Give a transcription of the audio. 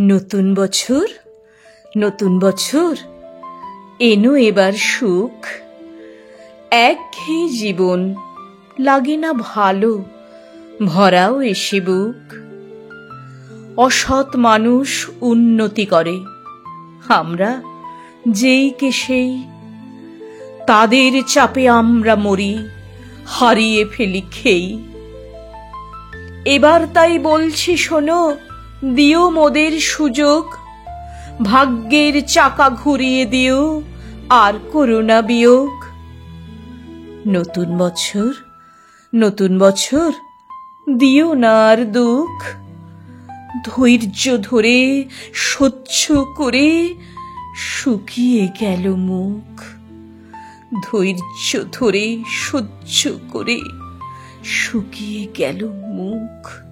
নতুন বছর, নতুন বছর, এনো এবার সুখ। একঘেয়ে জীবন লাগে না ভালো, ভরাও এসে বুক। অসৎ মানুষ উন্নতি করে, আমরা যেই কে সেই। তাদের চাপে আমরা মরি, হারিয়ে ফেলি খেই। এবার তাই বলছি শোনো, দিও মোদের সুযোগ। ভাগ্যের চাকা ঘুরিয়ে দিও, আর করো না বিয়োগ। নতুন বছর, নতুন বছর, দিও না আর দুঃখ। ধৈর্য ধরে সহ্য করে শুকিয়ে গেল মুখ। ধৈর্য ধরে সহ্য করে শুকিয়ে গেল মুখ।